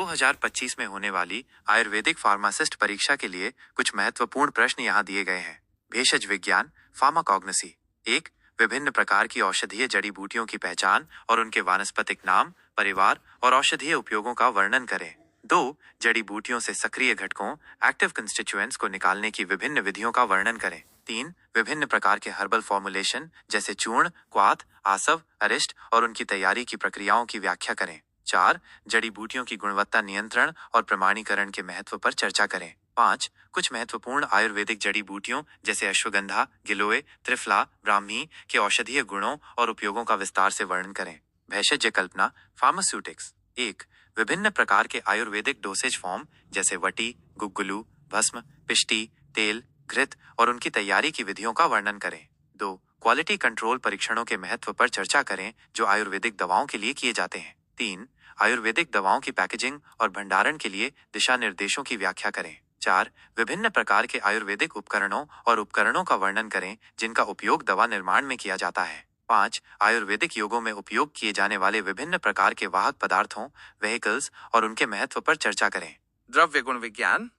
2025 में होने वाली आयुर्वेदिक फार्मासिस्ट परीक्षा के लिए कुछ महत्वपूर्ण प्रश्न यहाँ दिए गए हैं। भेषज विज्ञान, फार्माकोग्नोसी। 1. विभिन्न प्रकार की औषधीय जड़ी बूटियों की पहचान और उनके वानस्पतिक नाम, परिवार और औषधीय उपयोगों का वर्णन करें। 2. जड़ी बूटियों से सक्रिय घटकों, एक्टिव कंस्टिट्यूएंट्स को निकालने की विभिन्न विधियों का वर्णन करें। 3. विभिन्न प्रकार के हर्बल फॉर्मुलेशन जैसे चूर्ण, क्वाथ, आसव, अरिष्ट और उनकी तैयारी की प्रक्रियाओं की व्याख्या करें। 4. जड़ी बूटियों की गुणवत्ता नियंत्रण और प्रमाणीकरण के महत्व पर चर्चा करें। 5. कुछ महत्वपूर्ण आयुर्वेदिक जड़ी बूटियों जैसे अश्वगंधा, गिलोय, त्रिफला, ब्राह्मी के औषधीय गुणों और उपयोगों का विस्तार से वर्णन करें। भेषज कल्पना, फार्मास्यूटिक्स। 1. विभिन्न प्रकार के आयुर्वेदिक डोसेज फॉर्म जैसे वटी, गुग्गुलू, भस्म, पिष्टी, तेल, घृत और उनकी तैयारी की विधियों का वर्णन करें। 2. क्वालिटी कंट्रोल परीक्षणों के महत्व पर चर्चा करें जो आयुर्वेदिक दवाओं के लिए किए जाते हैं। 3. आयुर्वेदिक दवाओं की पैकेजिंग और भंडारण के लिए दिशा निर्देशों की व्याख्या करें। 4. विभिन्न प्रकार के आयुर्वेदिक उपकरणों और उपकरणों का वर्णन करें जिनका उपयोग दवा निर्माण में किया जाता है। 5. आयुर्वेदिक योगों में उपयोग किए जाने वाले विभिन्न प्रकार के वाहक पदार्थों, व्हीकल्स और उनके महत्व पर चर्चा करें। द्रव्य गुण विज्ञान,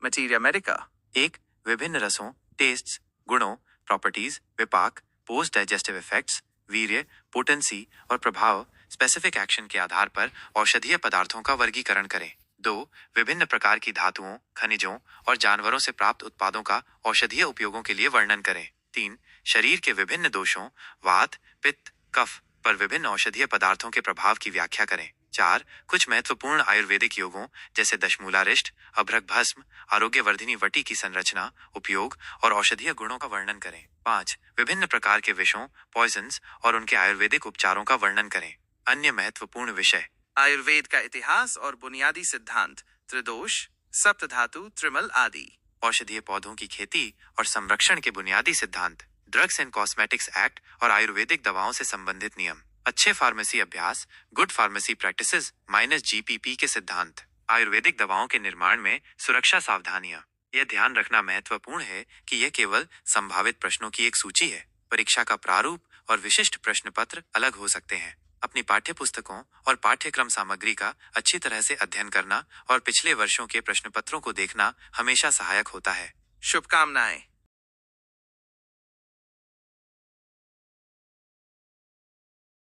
मटीरिया मेडिका। 1. विभिन्न रसों, टेस्ट्स, गुणों, प्रॉपर्टीज, विपाक, पोस्ट डाइजेस्टिव इफेक्ट्स, वीर्य, पोटेंसी और प्रभाव, स्पेसिफिक एक्शन के आधार पर औषधीय पदार्थों का वर्गीकरण करें। 2. विभिन्न प्रकार की धातुओं, खनिजों और जानवरों से प्राप्त उत्पादों का औषधीय उपयोगों के लिए वर्णन करें। 3. शरीर के विभिन्न दोषों, वात, पित्त, कफ पर विभिन्न औषधीय पदार्थों के प्रभाव की व्याख्या करें। 4. कुछ महत्वपूर्ण आयुर्वेदिक योगों जैसे दशमूलारिष्ट, अभ्रक भस्म, आरोग्यवर्धिनी वटी की संरचना, उपयोग और औषधीय गुणों का वर्णन करें। 5. विभिन्न प्रकार के विषों, पॉइजन्स और उनके आयुर्वेदिक उपचारों का वर्णन करें। अन्य महत्वपूर्ण विषय: आयुर्वेद का इतिहास और बुनियादी सिद्धांत, त्रिदोष, सप्तधातु, त्रिमल आदि। औषधीय पौधों की खेती और संरक्षण के बुनियादी सिद्धांत, ड्रग्स एंड कॉस्मेटिक्स एक्ट और आयुर्वेदिक दवाओं से संबंधित नियम, अच्छे फार्मेसी अभ्यास, गुड फार्मेसी प्रैक्टिसेस -GPP के सिद्धांत, आयुर्वेदिक दवाओं के निर्माण में सुरक्षा सावधानियां। यह ध्यान रखना महत्वपूर्ण है कि यह केवल संभावित प्रश्नों की एक सूची है। परीक्षा का प्रारूप और विशिष्ट प्रश्न पत्र अलग हो सकते हैं। अपनी पाठ्य पुस्तकों और पाठ्यक्रम सामग्री का अच्छी तरह से अध्ययन करना और पिछले वर्षों के प्रश्न पत्रों को देखना हमेशा सहायक होता है। शुभकामनाएं।